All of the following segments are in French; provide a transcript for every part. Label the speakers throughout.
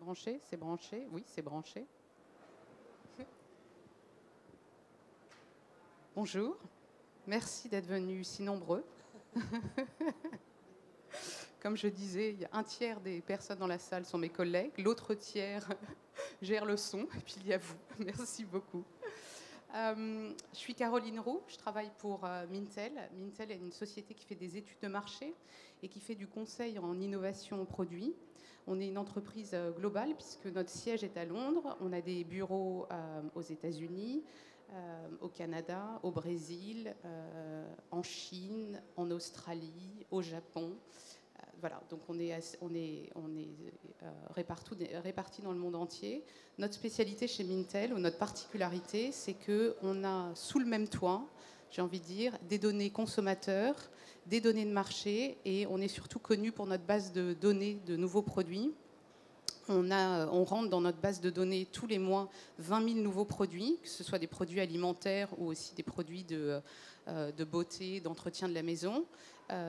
Speaker 1: branché? C'est branché? Oui, c'est branché. Bonjour, merci d'être venus si nombreux. Comme je disais, il y a un tiers des personnes dans la salle sont mes collègues, l'autre tiers gère le son, et puis il y a vous. Merci beaucoup. Je suis Caroline Roux, je travaille pour Mintel. Mintel est une société qui fait des études de marché et qui fait du conseil en innovation produit. On est une entreprise globale puisque notre siège est à Londres. On a des bureaux aux États-Unis, au Canada, au Brésil, en Chine, en Australie, au Japon. Voilà, donc on est répartis dans le monde entier. Notre spécialité chez Mintel, ou notre particularité, c'est qu'on a sous le même toit, j'ai envie de dire, des données consommateurs, des données de marché, et on est surtout connu pour notre base de données de nouveaux produits. On rentre dans notre base de données tous les mois 20 000 nouveaux produits, que ce soit des produits alimentaires ou aussi des produits de beauté, d'entretien de la maison.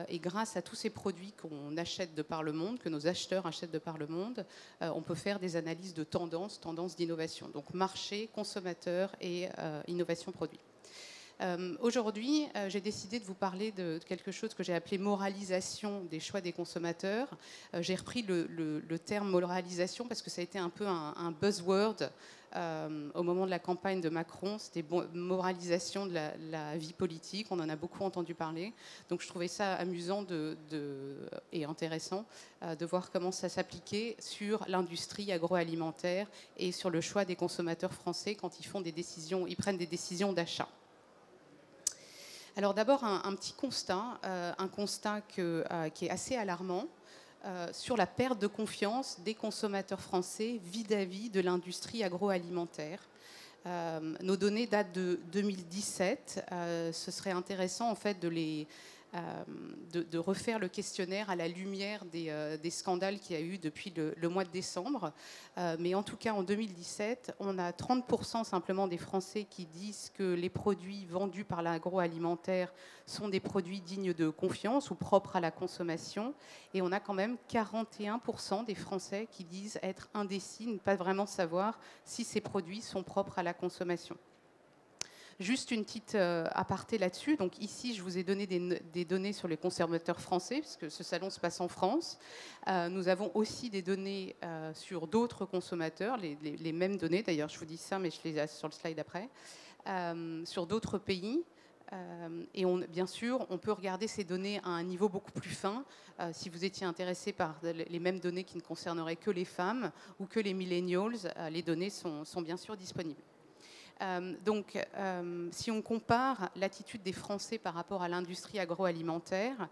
Speaker 1: Et grâce à tous ces produits qu'on achète de par le monde, que nos acheteurs achètent de par le monde, on peut faire des analyses de tendances d'innovation. Donc marché, consommateur et innovation produit. Aujourd'hui, j'ai décidé de vous parler de quelque chose que j'ai appelé moralisation des choix des consommateurs. J'ai repris le terme moralisation parce que ça a été un peu un buzzword au moment de la campagne de Macron. C'était moralisation de la vie politique. On en a beaucoup entendu parler. Donc je trouvais ça amusant et intéressant de voir comment ça s'appliquait sur l'industrie agroalimentaire et sur le choix des consommateurs français quand ils prennent des décisions d'achat. Alors d'abord, un petit constat, qui est assez alarmant sur la perte de confiance des consommateurs français vis-à-vis de l'industrie agroalimentaire. Nos données datent de 2017. Ce serait intéressant en fait de refaire le questionnaire à la lumière des scandales qu'il y a eu depuis le mois de décembre. Mais en tout cas, en 2017, on a 30% simplement des Français qui disent que les produits vendus par l'agroalimentaire sont des produits dignes de confiance ou propres à la consommation. Et on a quand même 41% des Français qui disent être indécis, ne pas vraiment savoir si ces produits sont propres à la consommation. Juste une petite aparté là-dessus. Donc ici, je vous ai donné des données sur les consommateurs français, puisque ce salon se passe en France. Nous avons aussi des données sur d'autres consommateurs, les mêmes données. D'ailleurs, je vous dis ça, mais je les ai sur le slide après. Sur d'autres pays. Et bien sûr, on peut regarder ces données à un niveau beaucoup plus fin. Si vous étiez intéressé par les mêmes données qui ne concerneraient que les femmes ou que les millennials, les données sont bien sûr disponibles. Donc, si on compare l'attitude des Français par rapport à l'industrie agroalimentaire,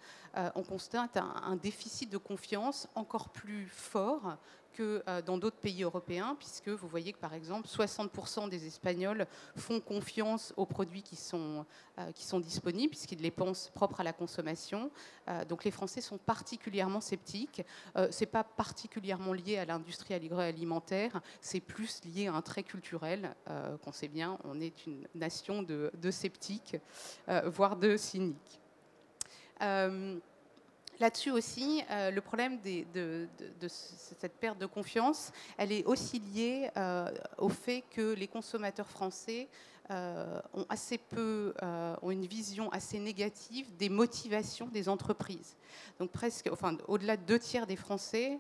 Speaker 1: on constate un déficit de confiance encore plus fort que dans d'autres pays européens, puisque vous voyez que, par exemple, 60% des Espagnols font confiance aux produits qui sont disponibles, puisqu'ils les pensent propres à la consommation. Donc, les Français sont particulièrement sceptiques. Ce n'est pas particulièrement lié à l'industrie agroalimentaire, c'est plus lié à un trait culturel, qu'on sait bien, on est une nation de sceptiques, voire de cyniques. Là-dessus aussi, le problème de cette perte de confiance, elle est aussi liée au fait que les consommateurs français ont une vision assez négative des motivations des entreprises. Donc au-delà de 2 tiers des Français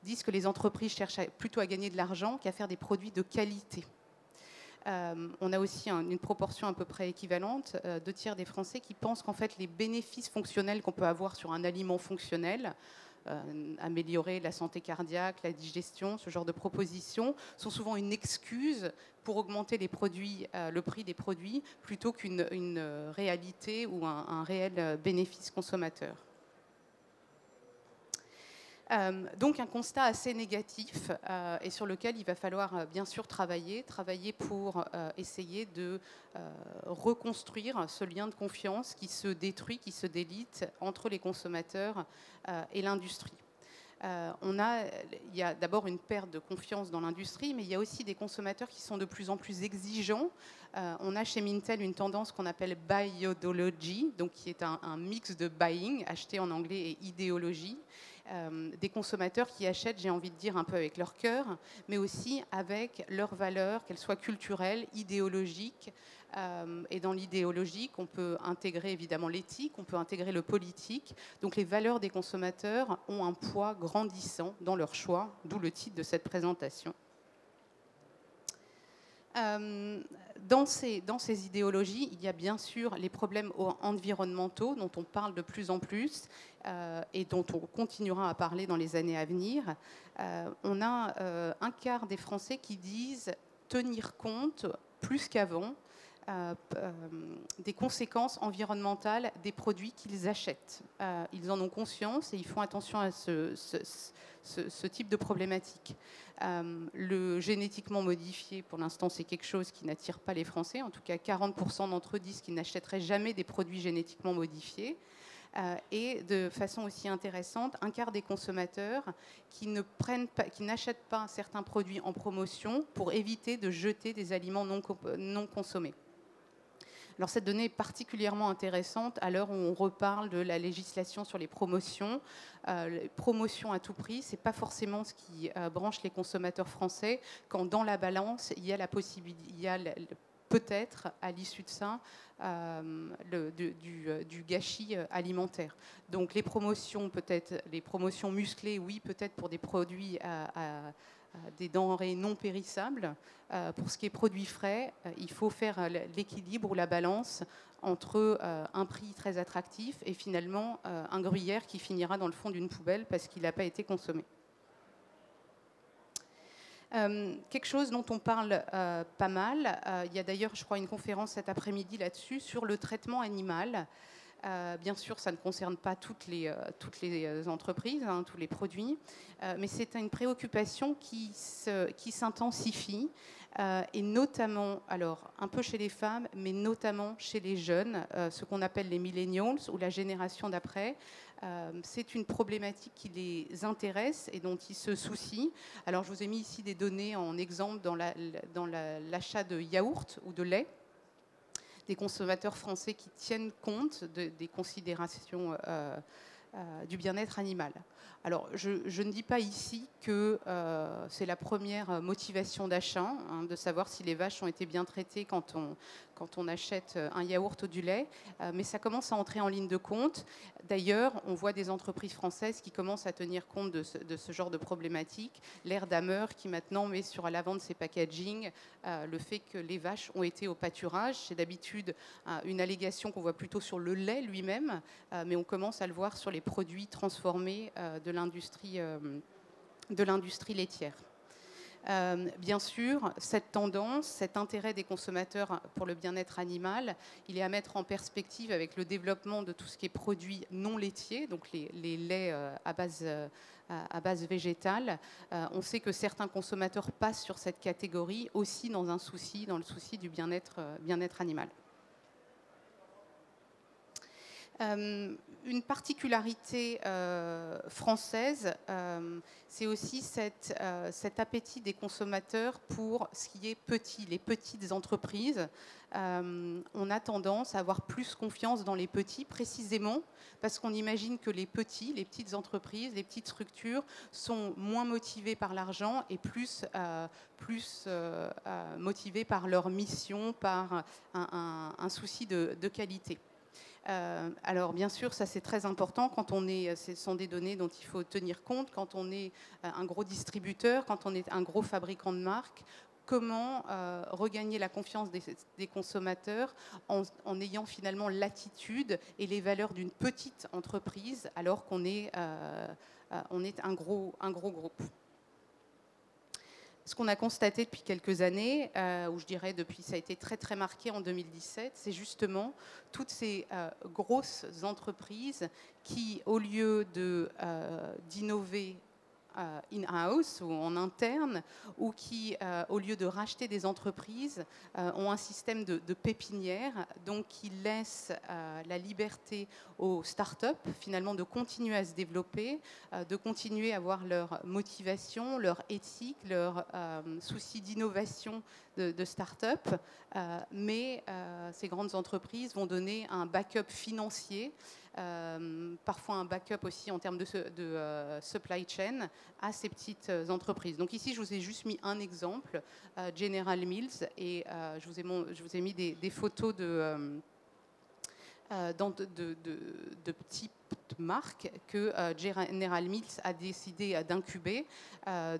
Speaker 1: disent que les entreprises cherchent plutôt à gagner de l'argent qu'à faire des produits de qualité. On a aussi une proportion à peu près équivalente, 2 tiers des Français qui pensent qu'en fait les bénéfices fonctionnels qu'on peut avoir sur un aliment fonctionnel, améliorer la santé cardiaque, la digestion, ce genre de propositions, sont souvent une excuse pour augmenter le prix des produits plutôt qu'une réalité ou un réel bénéfice consommateur. Donc un constat assez négatif et sur lequel il va falloir bien sûr travailler pour essayer de reconstruire ce lien de confiance qui se détruit, qui se délite entre les consommateurs et l'industrie. Il y a d'abord une perte de confiance dans l'industrie, mais il y a aussi des consommateurs qui sont de plus en plus exigeants. On a chez Mintel une tendance qu'on appelle buyology, donc qui est un mix de buying, acheter en anglais, et idéologie. des consommateurs qui achètent, j'ai envie de dire, un peu avec leur cœur, mais aussi avec leurs valeurs, qu'elles soient culturelles, idéologiques. Et dans l'idéologique, on peut intégrer évidemment l'éthique, on peut intégrer le politique. Donc les valeurs des consommateurs ont un poids grandissant dans leur choix, d'où le titre de cette présentation. Dans ces idéologies, il y a bien sûr les problèmes environnementaux dont on parle de plus en plus et dont on continuera à parler dans les années à venir. On a un quart des Français qui disent tenir compte plus qu'avant des conséquences environnementales des produits qu'ils achètent. Ils en ont conscience et ils font attention à ce type de problématique. Le génétiquement modifié, pour l'instant, c'est quelque chose qui n'attire pas les Français. En tout cas, 40% d'entre eux disent qu'ils n'achèteraient jamais des produits génétiquement modifiés. Et de façon aussi intéressante, un quart des consommateurs qui n'achètent pas certains produits en promotion pour éviter de jeter des aliments non consommés. Alors cette donnée est particulièrement intéressante à l'heure où on reparle de la législation sur les promotions. Les promotions à tout prix, ce n'est pas forcément ce qui branche les consommateurs français, quand dans la balance, il y a la possibilité, il y a peut-être à l'issue de ça du gâchis alimentaire. Donc les promotions, peut-être les promotions musclées, oui, peut-être pour des produits des denrées non périssables. Pour ce qui est produits frais, il faut faire l'équilibre ou la balance entre un prix très attractif et finalement un gruyère qui finira dans le fond d'une poubelle parce qu'il n'a pas été consommé. Quelque chose dont on parle pas mal, il y a d'ailleurs, je crois, une conférence cet après-midi là-dessus, sur le traitement animal. Bien sûr, ça ne concerne pas toutes les entreprises, hein, tous les produits, mais c'est une préoccupation qui s'intensifie, et notamment, alors un peu chez les femmes, mais notamment chez les jeunes, ce qu'on appelle les millennials ou la génération d'après. C'est une problématique qui les intéresse et dont ils se soucient. Alors, je vous ai mis ici des données en exemple dans l'achat de yaourt ou de lait. Des consommateurs français qui tiennent compte des considérations du bien-être animal. Alors, je ne dis pas ici que c'est la première motivation d'achat, hein, de savoir si les vaches ont été bien traitées quand on achète un yaourt ou du lait, mais ça commence à entrer en ligne de compte. D'ailleurs, on voit des entreprises françaises qui commencent à tenir compte de ce genre de problématiques. L'air d'Hammer qui maintenant met sur l'avant de ses packaging le fait que les vaches ont été au pâturage. C'est d'habitude une allégation qu'on voit plutôt sur le lait lui-même, mais on commence à le voir sur les produits transformés de l'industrie laitière. Bien sûr, cette tendance, cet intérêt des consommateurs pour le bien-être animal, il est à mettre en perspective avec le développement de tout ce qui est produits non laitiers, donc les laits à base végétale. On sait que certains consommateurs passent sur cette catégorie aussi dans le souci du bien-être animal. Une particularité française, c'est aussi cet appétit des consommateurs pour ce qui est petit, les petites entreprises. On a tendance à avoir plus confiance dans les petits, précisément parce qu'on imagine que les petites entreprises, les petites structures sont moins motivées par l'argent et plus motivées par leur mission, par un souci de qualité. Alors bien sûr, ça c'est très important quand ce sont des données dont il faut tenir compte, quand on est un gros distributeur, quand on est un gros fabricant de marques. Comment regagner la confiance des consommateurs en ayant finalement l'attitude et les valeurs d'une petite entreprise alors qu'on est un gros groupe. Ce qu'on a constaté depuis quelques années, ou je dirais depuis, ça a été très très marqué en 2017, c'est justement toutes ces grosses entreprises qui, au lieu d'innover in-house ou en interne, ou qui, au lieu de racheter des entreprises, ont un système de pépinière, donc qui laisse la liberté aux start-up, finalement, de continuer à se développer, de continuer à avoir leur motivation, leur éthique, leur souci d'innovation de start-up, mais ces grandes entreprises vont donner un backup financier parfois un backup aussi en termes de supply chain à ces petites entreprises. Donc ici, je vous ai juste mis un exemple, General Mills, et je vous ai mis des photos de petites marques que General Mills a décidé d'incuber.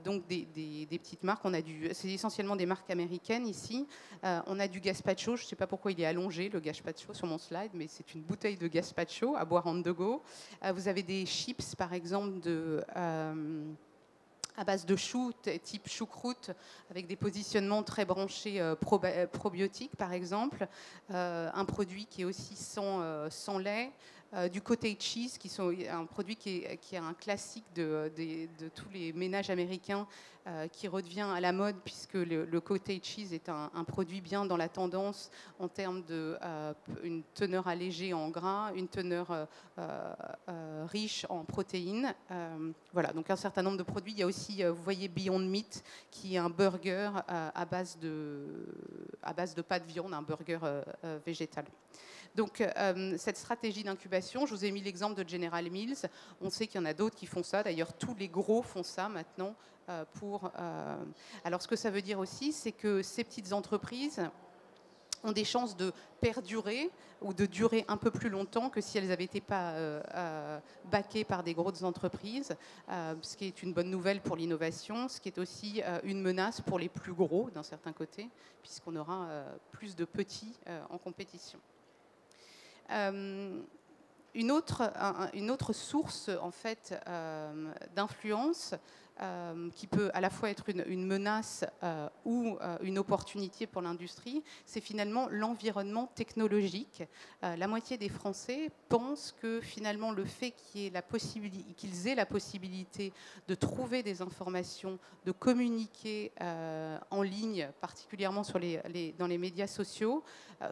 Speaker 1: Donc des petites marques, c'est essentiellement des marques américaines ici. On a du gazpacho, je ne sais pas pourquoi il est allongé le gazpacho sur mon slide, mais c'est une bouteille de gazpacho à boire on the go. Vous avez des chips par exemple à base de choux, type choucroute, avec des positionnements très branchés probiotiques, par exemple. Un produit qui est aussi sans lait. Du cottage cheese, qui sont un produit qui est un classique de tous les ménages américains, qui redevient à la mode, puisque le cottage cheese est un produit bien dans la tendance en termes de une teneur allégée en gras, une teneur riche en protéines. Voilà, donc un certain nombre de produits. Il y a aussi, vous voyez, Beyond Meat, qui est un burger à base de pas de viande, un burger végétal. Donc, cette stratégie d'incubation, je vous ai mis l'exemple de General Mills. On sait qu'il y en a d'autres qui font ça. D'ailleurs, tous les gros font ça maintenant. Alors, ce que ça veut dire aussi, c'est que ces petites entreprises ont des chances de perdurer ou de durer un peu plus longtemps que si elles n'avaient été pas backées par des grosses entreprises, ce qui est une bonne nouvelle pour l'innovation, ce qui est aussi une menace pour les plus gros d'un certain côté, puisqu'on aura plus de petits en compétition. Une autre source en fait d'influence qui peut à la fois être une menace ou une opportunité pour l'industrie, c'est finalement l'environnement technologique. La moitié des Français pensent que finalement le fait qu'ils aient la possibilité de trouver des informations, de communiquer en ligne, particulièrement dans les médias sociaux,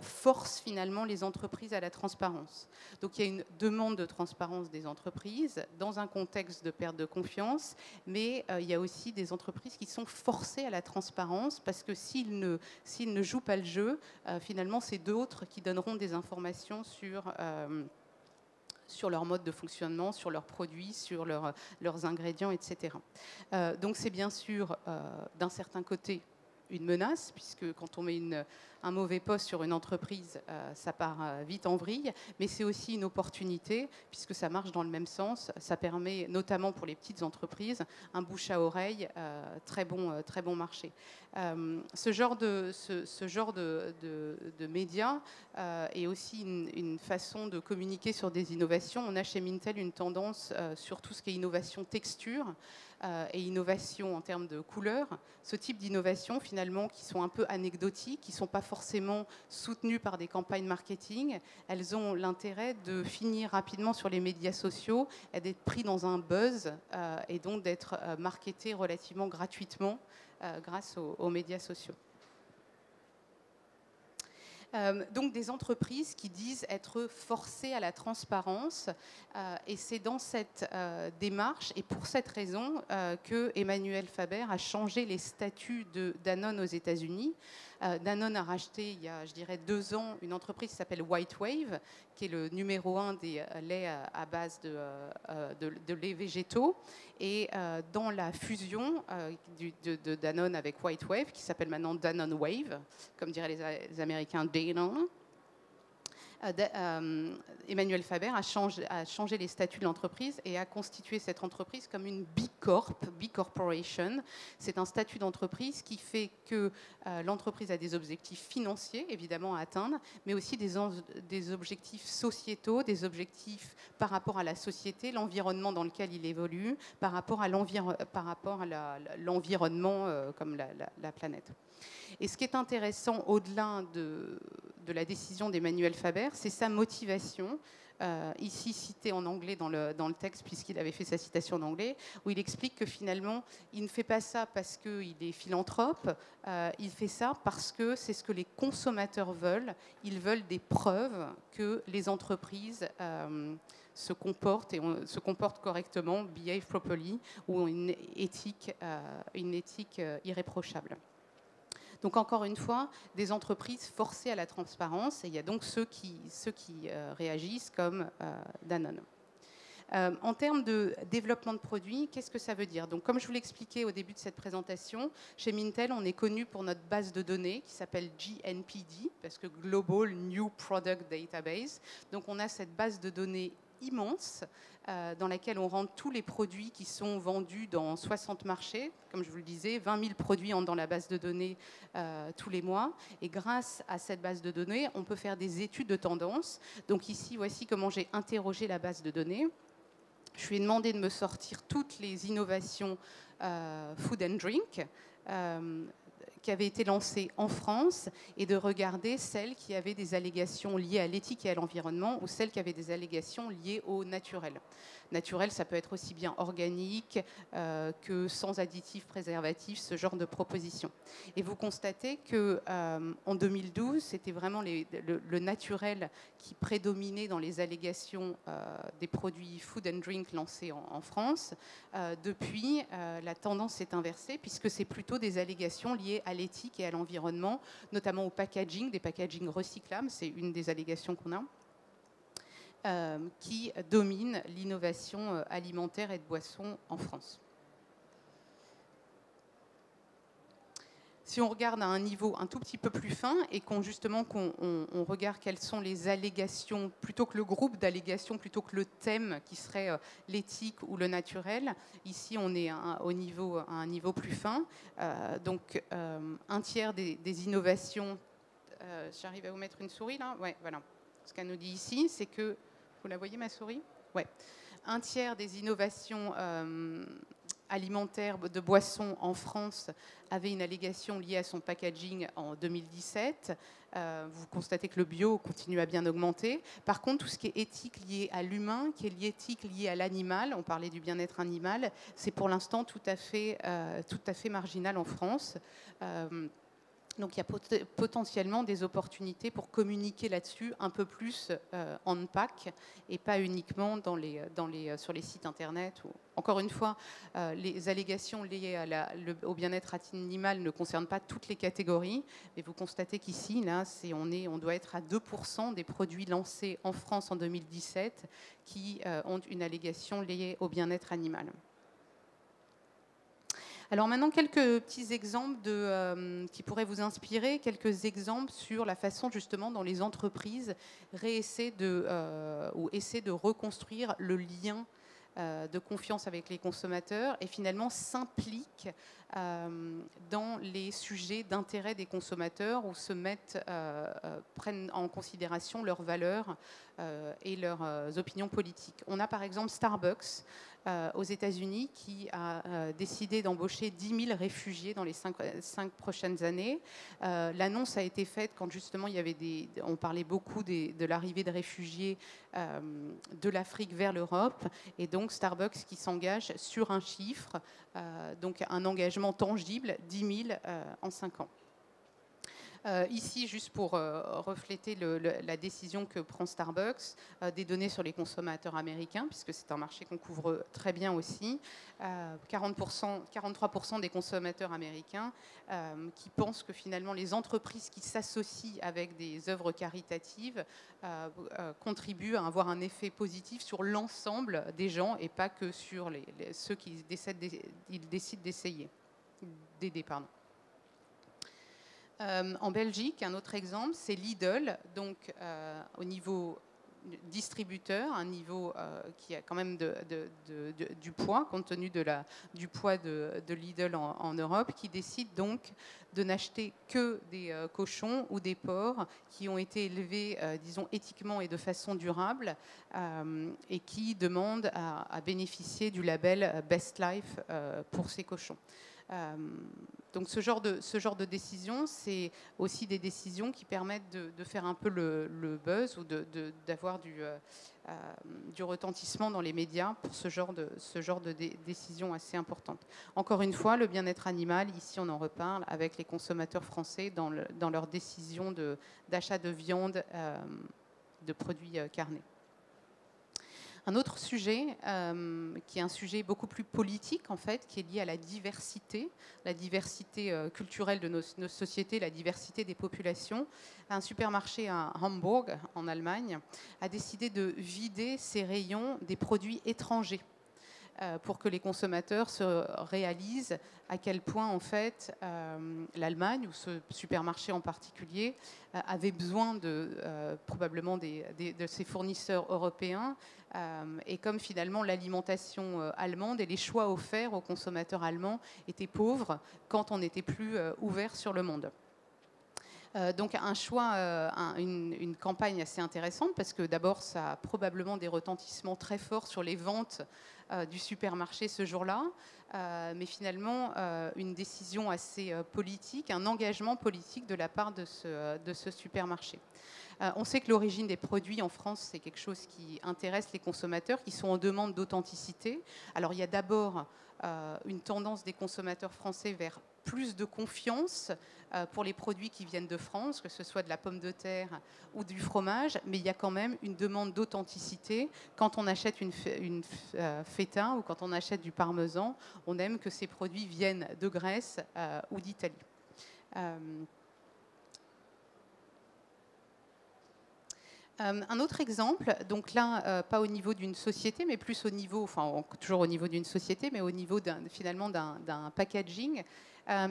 Speaker 1: force finalement les entreprises à la transparence. Donc il y a une demande de transparence des entreprises dans un contexte de perte de confiance, mais il y a aussi des entreprises qui sont forcées à la transparence parce que s'ils ne jouent pas le jeu, finalement c'est d'autres qui donneront des informations sur leur mode de fonctionnement, sur leurs produits, sur leurs ingrédients, etc. Donc c'est bien sûr d'un certain côté une menace, puisque quand on met un mauvais poste sur une entreprise, ça part vite en vrille, mais c'est aussi une opportunité, puisque ça marche dans le même sens. Ça permet, notamment pour les petites entreprises, un bouche à oreille, très bon marché. Ce genre de médias est aussi une façon de communiquer sur des innovations. On a chez Mintel une tendance sur tout ce qui est innovation texture, et innovation en termes de couleurs, ce type d'innovation finalement qui sont un peu anecdotiques, qui ne sont pas forcément soutenues par des campagnes marketing, elles ont l'intérêt de finir rapidement sur les médias sociaux et d'être pris dans un buzz et donc d'être marketées relativement gratuitement grâce aux médias sociaux. Donc des entreprises qui disent être forcées à la transparence, et c'est dans cette démarche et pour cette raison que Emmanuel Faber a changé les statuts de Danone aux États-Unis. Danone a racheté il y a, je dirais, 2 ans, une entreprise qui s'appelle White Wave, qui est le numéro 1 des laits à base de laits végétaux. Et dans la fusion de Danone avec White Wave, qui s'appelle maintenant Danone Wave, comme diraient les Américains, Danone, Emmanuel Faber a changé les statuts de l'entreprise et a constitué cette entreprise comme une B Corporation. C'est un statut d'entreprise qui fait que l'entreprise a des objectifs financiers, évidemment, à atteindre, mais aussi des objectifs sociétaux, des objectifs par rapport à la société, l'environnement dans lequel il évolue, par rapport à l'environnement comme la planète. Et ce qui est intéressant au-delà de la décision d'Emmanuel Faber, c'est sa motivation, ici citée en anglais dans le texte, puisqu'il avait fait sa citation en anglais, où il explique que finalement, il ne fait pas ça parce qu'il est philanthrope, il fait ça parce que c'est ce que les consommateurs veulent. Ils veulent des preuves que les entreprises se comportent correctement, behave properly, ou ont une éthique irréprochable. Donc encore une fois, des entreprises forcées à la transparence, et il y a donc ceux qui réagissent comme Danone. En termes de développement de produits, qu'est-ce que ça veut dire? Donc, comme je vous l'expliquais au début de cette présentation, chez Mintel, on est connu pour notre base de données qui s'appelle GNPD, parce que Global New Product Database. Donc, on a cette base de données immense dans laquelle on rentre tous les produits qui sont vendus dans 60 marchés. Comme je vous le disais, 20 000 produits entrent dans la base de données tous les mois. Et grâce à cette base de données, on peut faire des études de tendance. Donc ici, voici comment j'ai interrogé la base de données. Je lui ai demandé de me sortir toutes les innovations food and drink qui avaient été lancées en France et de regarder celles qui avaient des allégations liées à l'éthique et à l'environnement ou celles qui avaient des allégations liées au naturel. Naturel, ça peut être aussi bien organique que sans additifs préservatifs, ce genre de propositions. Et vous constatez qu'en 2012, c'était vraiment le naturel qui prédominait dans les allégations des produits food and drink lancés en France. Depuis, la tendance s'est inversée puisque c'est plutôt des allégations liées à l'éthique et à l'environnement, notamment au packaging, des packagings recyclables, c'est une des allégations qu'on a. Qui domine l'innovation alimentaire et de boissons en France. Si on regarde à un niveau un tout petit peu plus fin et qu'on regarde quelles sont les allégations, plutôt que le groupe d'allégations, plutôt que le thème qui serait l'éthique ou le naturel, ici on est à un niveau plus fin. Donc un tiers des innovations, j'arrive à vous mettre une souris là? Ouais, voilà. Ce qu'elle nous dit ici, c'est que vous la voyez, ma souris? Ouais. Un tiers des innovations alimentaires de boissons en France avait une allégation liée à son packaging en 2017. Vous constatez que le bio continue à bien augmenter. Par contre, tout ce qui est éthique lié à l'humain, qui est éthique lié à l'animal, on parlait du bien-être animal, c'est pour l'instant tout à fait marginal en France. Donc il y a potentiellement des opportunités pour communiquer là-dessus un peu plus en pack et pas uniquement sur les sites internet. Encore une fois, les allégations liées au bien-être animal ne concernent pas toutes les catégories. Mais vous constatez qu'ici, là, on doit être à 2% des produits lancés en France en 2017 qui ont une allégation liée au bien-être animal. Alors maintenant, quelques petits exemples qui pourraient vous inspirer, quelques exemples sur la façon justement dont les entreprises essaient de reconstruire le lien de confiance avec les consommateurs et finalement s'impliquent dans les sujets d'intérêt des consommateurs ou prennent en considération leurs valeurs et leurs opinions politiques. On a par exemple Starbucks aux États-Unis qui a décidé d'embaucher 10 000 réfugiés dans les 5 prochaines années. L'annonce a été faite quand justement on parlait beaucoup de l'arrivée de réfugiés de l'Afrique vers l'Europe et donc Starbucks qui s'engage sur un chiffre, donc un engagement tangible, 10 000 en 5 ans. Ici, juste pour refléter la décision que prend Starbucks, des données sur les consommateurs américains, puisque c'est un marché qu'on couvre très bien aussi. 43% des consommateurs américains qui pensent que finalement les entreprises qui s'associent avec des œuvres caritatives contribuent à avoir un effet positif sur l'ensemble des gens et pas que sur ceux qui décident d'aider. En Belgique, un autre exemple, c'est Lidl, donc au niveau distributeur, un niveau qui a quand même du poids, compte tenu du poids de Lidl en Europe, qui décide donc de n'acheter que des cochons ou des porcs qui ont été élevés, disons, éthiquement et de façon durable, et qui demande à bénéficier du label Best Life pour ces cochons. Donc ce genre de décision, c'est aussi des décisions qui permettent de faire un peu le buzz ou d'avoir du retentissement dans les médias pour ce genre de décision assez importante. Encore une fois, le bien-être animal, ici on en reparle avec les consommateurs français dans leurs décisions d'achat de viande, de produits carnés. Un autre sujet, qui est un sujet beaucoup plus politique, en fait, qui est lié à la diversité culturelle de nos sociétés, la diversité des populations. Un supermarché à Hambourg, en Allemagne, a décidé de vider ses rayons des produits étrangers pour que les consommateurs se réalisent à quel point, en fait, l'Allemagne, ou ce supermarché en particulier, avait besoin probablement de ses fournisseurs européens. Et comme finalement l'alimentation allemande et les choix offerts aux consommateurs allemands étaient pauvres quand on n'était plus ouvert sur le monde. Donc un choix, une campagne assez intéressante parce que d'abord ça a probablement des retentissements très forts sur les ventes du supermarché ce jour-là, mais finalement une décision assez politique, un engagement politique de la part de ce supermarché. On sait que l'origine des produits en France, c'est quelque chose qui intéresse les consommateurs qui sont en demande d'authenticité. Alors il y a d'abord une tendance des consommateurs français vers plus de confiance pour les produits qui viennent de France, que ce soit de la pomme de terre ou du fromage, mais il y a quand même une demande d'authenticité. Quand on achète une feta ou quand on achète du parmesan, on aime que ces produits viennent de Grèce ou d'Italie. Un autre exemple, donc là, pas au niveau d'une société, mais plus au niveau, enfin toujours au niveau d'une société, mais au niveau finalement d'un packaging.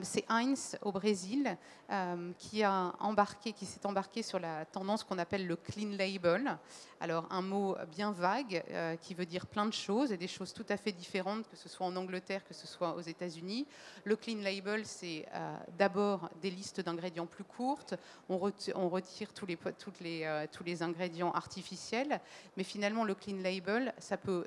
Speaker 1: C'est Heinz au Brésil qui s'est embarqué sur la tendance qu'on appelle le clean label. Alors un mot bien vague qui veut dire plein de choses et des choses tout à fait différentes, que ce soit en Angleterre, que ce soit aux États-Unis. Le clean label, c'est d'abord des listes d'ingrédients plus courtes. On retire tous les ingrédients artificiels, mais finalement le clean label,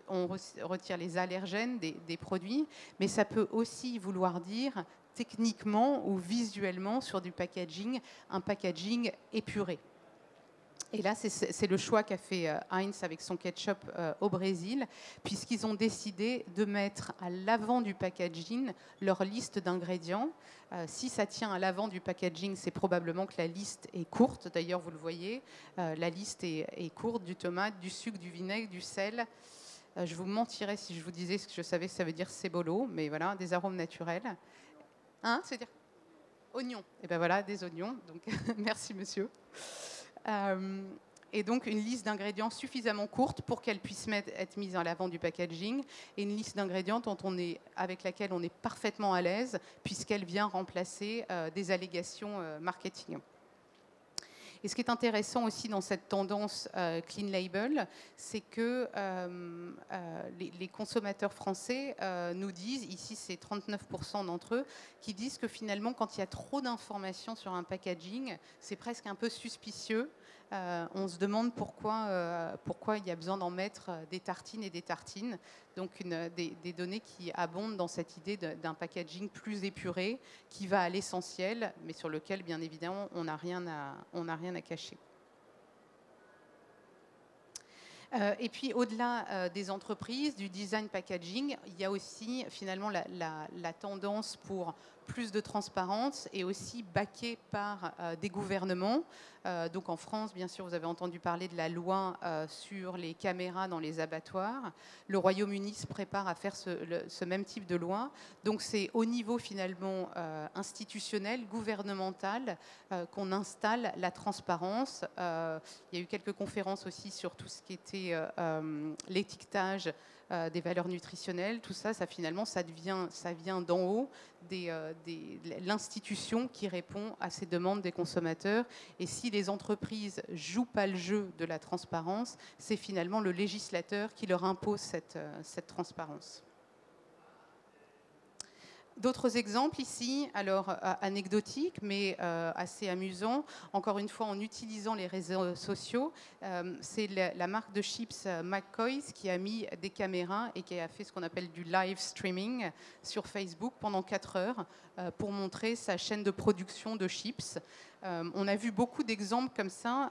Speaker 1: on retire les allergènes des produits, mais ça peut aussi vouloir dire techniquement ou visuellement sur du packaging, un packaging épuré. Et là, c'est le choix qu'a fait Heinz avec son ketchup au Brésil, puisqu'ils ont décidé de mettre à l'avant du packaging leur liste d'ingrédients. Si ça tient à l'avant du packaging, c'est probablement que la liste est courte. D'ailleurs, vous le voyez, la liste est courte, du tomate, du sucre, du vinaigre, du sel. Je vous mentirais si je vous disais ce que je savais que ça veut dire cebolo, mais voilà, des arômes naturels. Hein, c'est-à-dire oignons. Et ben voilà, des oignons. Donc, merci monsieur. Et donc une liste d'ingrédients suffisamment courte pour qu'elle puisse être mise à l'avant du packaging, et une liste d'ingrédients avec laquelle on est parfaitement à l'aise, puisqu'elle vient remplacer des allégations marketing. Et ce qui est intéressant aussi dans cette tendance clean label, c'est que les consommateurs français nous disent, ici c'est 39% d'entre eux, qui disent que finalement quand il y a trop d'informations sur un packaging, c'est presque un peu suspicieux. On se demande pourquoi il y a besoin d'en mettre des tartines et des tartines. Donc des données qui abondent dans cette idée d'un packaging plus épuré, qui va à l'essentiel, mais sur lequel, bien évidemment, on n'a rien à cacher. Et puis, au-delà des entreprises, du design packaging, il y a aussi finalement la tendance pour plus de transparence et aussi baquée par des gouvernements. Donc en France, bien sûr, vous avez entendu parler de la loi sur les caméras dans les abattoirs. Le Royaume-Uni se prépare à faire ce même type de loi. Donc c'est au niveau finalement institutionnel, gouvernemental, qu'on installe la transparence. Il y a eu quelques conférences aussi sur tout ce qui était l'étiquetage des valeurs nutritionnelles. Tout ça, finalement, ça vient d'en haut, l'institution qui répond à ces demandes des consommateurs. Et si les entreprises ne jouent pas le jeu de la transparence, c'est finalement le législateur qui leur impose cette transparence. D'autres exemples ici, alors anecdotiques, mais assez amusants. Encore une fois, en utilisant les réseaux sociaux, c'est la marque de chips McCoy's qui a mis des caméras et qui a fait ce qu'on appelle du live streaming sur Facebook pendant 4 heures pour montrer sa chaîne de production de chips. On a vu beaucoup d'exemples comme ça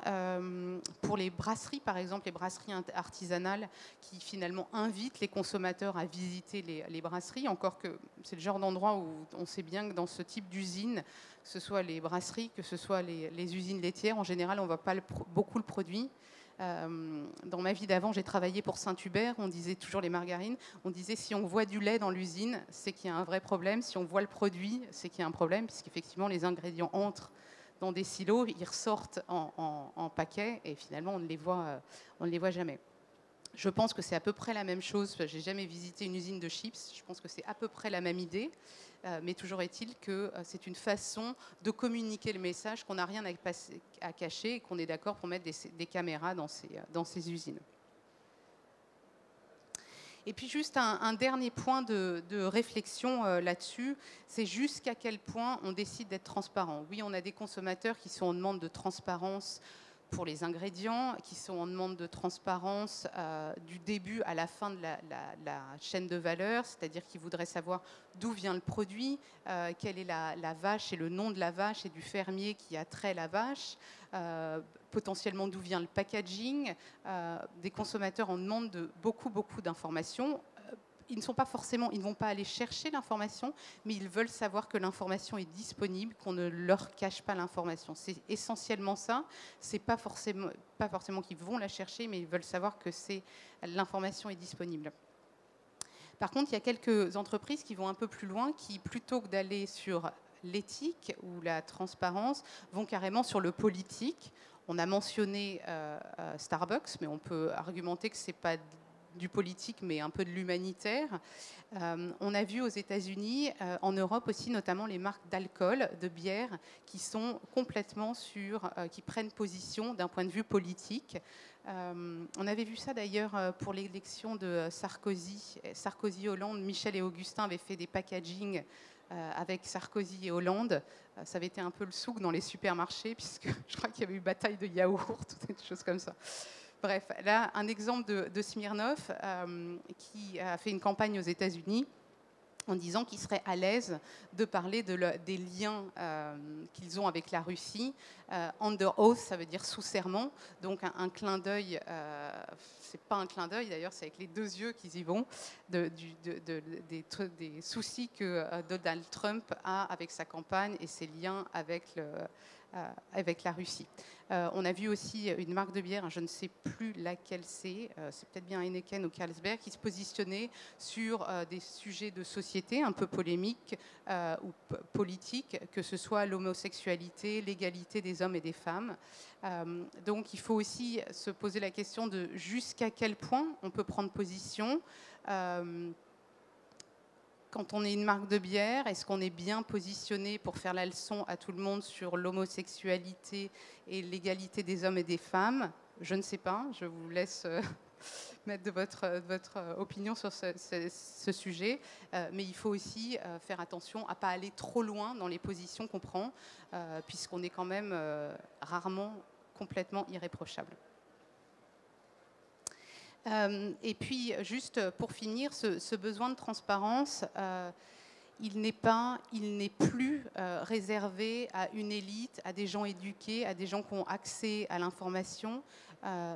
Speaker 1: pour les brasseries, par exemple, les brasseries artisanales qui finalement invitent les consommateurs à visiter les brasseries, encore que c'est le genre d'endroit où on sait bien que dans ce type d'usine, que ce soit les brasseries, que ce soit les usines laitières, en général, on ne voit pas beaucoup le produit. Dans ma vie d'avant, j'ai travaillé pour Saint-Hubert, on disait toujours les margarines, on disait si on voit du lait dans l'usine, c'est qu'il y a un vrai problème, si on voit le produit, c'est qu'il y a un problème, puisqu'effectivement les ingrédients entrent dans des silos, ils ressortent en paquets et finalement on ne les voit jamais. Je pense que c'est à peu près la même chose. J'ai jamais visité une usine de chips. Je pense que c'est à peu près la même idée. Mais toujours est-il que c'est une façon de communiquer le message qu'on n'a rien à cacher et qu'on est d'accord pour mettre des caméras dans ces usines. Et puis juste un dernier point de réflexion là-dessus, c'est jusqu'à quel point on décide d'être transparent. Oui, on a des consommateurs qui sont en demande de transparence pour les ingrédients, qui sont en demande de transparence du début à la fin de la chaîne de valeur, c'est-à-dire qu'ils voudraient savoir d'où vient le produit, quelle est la vache et le nom de la vache et du fermier qui a trait la vache, potentiellement d'où vient le packaging. Des consommateurs en demandent beaucoup d'informations. Ils ne vont pas aller chercher l'information, mais ils veulent savoir que l'information est disponible, qu'on ne leur cache pas l'information. C'est essentiellement ça. C'est pas forcément qu'ils vont la chercher, mais ils veulent savoir que l'information est disponible. Par contre, il y a quelques entreprises qui vont un peu plus loin, qui plutôt que d'aller sur l'éthique ou la transparence, vont carrément sur le politique. On a mentionné Starbucks, mais on peut argumenter que ce n'est pas du politique, mais un peu de l'humanitaire. On a vu aux États-Unis, en Europe aussi, notamment les marques d'alcool, de bière, qui sont complètement qui prennent position d'un point de vue politique. On avait vu ça d'ailleurs pour l'élection de Sarkozy-Hollande. Michel et Augustin avaient fait des packaging avec Sarkozy et Hollande. Ça avait été un peu le souk dans les supermarchés, puisque je crois qu'il y avait eu bataille de yaourt, ou des choses comme ça. Bref, là, un exemple de Smirnoff qui a fait une campagne aux États-Unis en disant qu'ils seraient à l'aise de parler des liens qu'ils ont avec la Russie. Under oath, ça veut dire sous serment. Donc un clin d'œil, c'est pas un clin d'œil d'ailleurs, c'est avec les deux yeux qu'ils y vont, des soucis que Donald Trump a avec sa campagne et ses liens avec la Russie. On a vu aussi une marque de bière, je ne sais plus laquelle c'est peut-être bien Heineken ou Carlsberg, qui se positionnait sur des sujets de société un peu polémiques ou politiques, que ce soit l'homosexualité, l'égalité des hommes et des femmes. Donc il faut aussi se poser la question de jusqu'à quel point on peut prendre position. Quand on est une marque de bière, est-ce qu'on est bien positionné pour faire la leçon à tout le monde sur l'homosexualité et l'égalité des hommes et des femmes? Je ne sais pas, je vous laisse mettre de votre opinion sur ce sujet. Mais il faut aussi faire attention à ne pas aller trop loin dans les positions qu'on prend, puisqu'on est quand même rarement complètement irréprochable. Et puis, juste pour finir, ce besoin de transparence, il n'est plus réservé à une élite, à des gens éduqués, à des gens qui ont accès à l'information.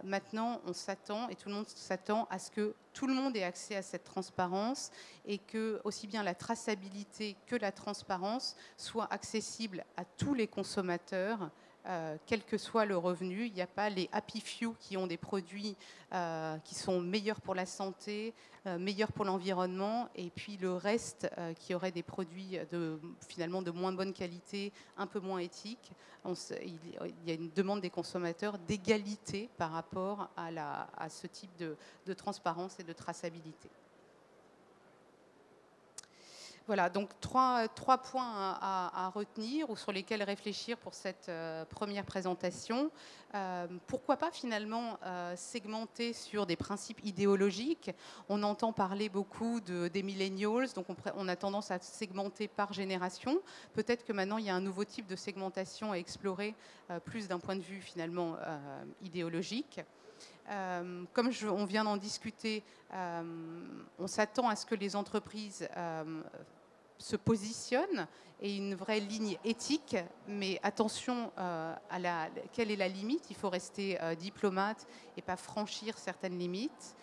Speaker 1: Maintenant, on s'attend, et tout le monde s'attend, à ce que tout le monde ait accès à cette transparence et que aussi bien la traçabilité que la transparence soient accessibles à tous les consommateurs, quel que soit le revenu. Il n'y a pas les happy few qui ont des produits qui sont meilleurs pour la santé, meilleurs pour l'environnement, et puis le reste qui aurait des produits finalement de moins bonne qualité, un peu moins éthiques. Il y a une demande des consommateurs d'égalité par rapport à ce type de transparence et de traçabilité. Voilà, donc trois points à retenir ou sur lesquels réfléchir pour cette première présentation. Pourquoi pas finalement segmenter sur des principes idéologiques? On entend parler beaucoup des millennials, donc on a tendance à segmenter par génération. Peut-être que maintenant il y a un nouveau type de segmentation à explorer, plus d'un point de vue finalement idéologique. Comme on vient d'en discuter, on s'attend à ce que les entreprises se positionnent et une vraie ligne éthique, mais attention quelle est la limite? Il faut rester diplomate et pas franchir certaines limites.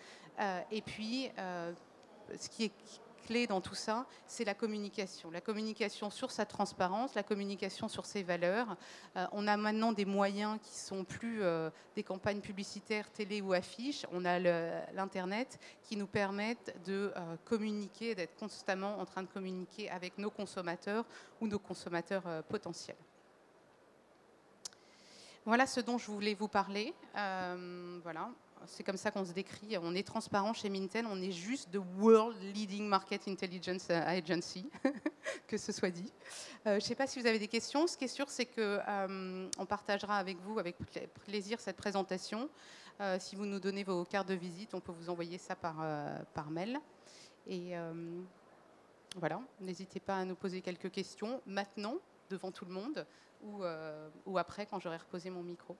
Speaker 1: Et puis, ce qui est clé dans tout ça, c'est la communication. La communication sur sa transparence, la communication sur ses valeurs. On a maintenant des moyens qui sont plus des campagnes publicitaires, télé ou affiches. On a l'Internet qui nous permettent de communiquer, d'être constamment en train de communiquer avec nos consommateurs ou nos consommateurs potentiels. Voilà ce dont je voulais vous parler. Voilà. C'est comme ça qu'on se décrit. On est transparent chez Mintel. On est juste the world leading market intelligence agency, que ce soit dit. Je ne sais pas si vous avez des questions. Ce qui est sûr, c'est qu'on partagera avec vous, avec plaisir, cette présentation. Si vous nous donnez vos cartes de visite, on peut vous envoyer ça par mail. Et voilà, n'hésitez pas à nous poser quelques questions maintenant, devant tout le monde, ou après, quand j'aurai reposé mon micro.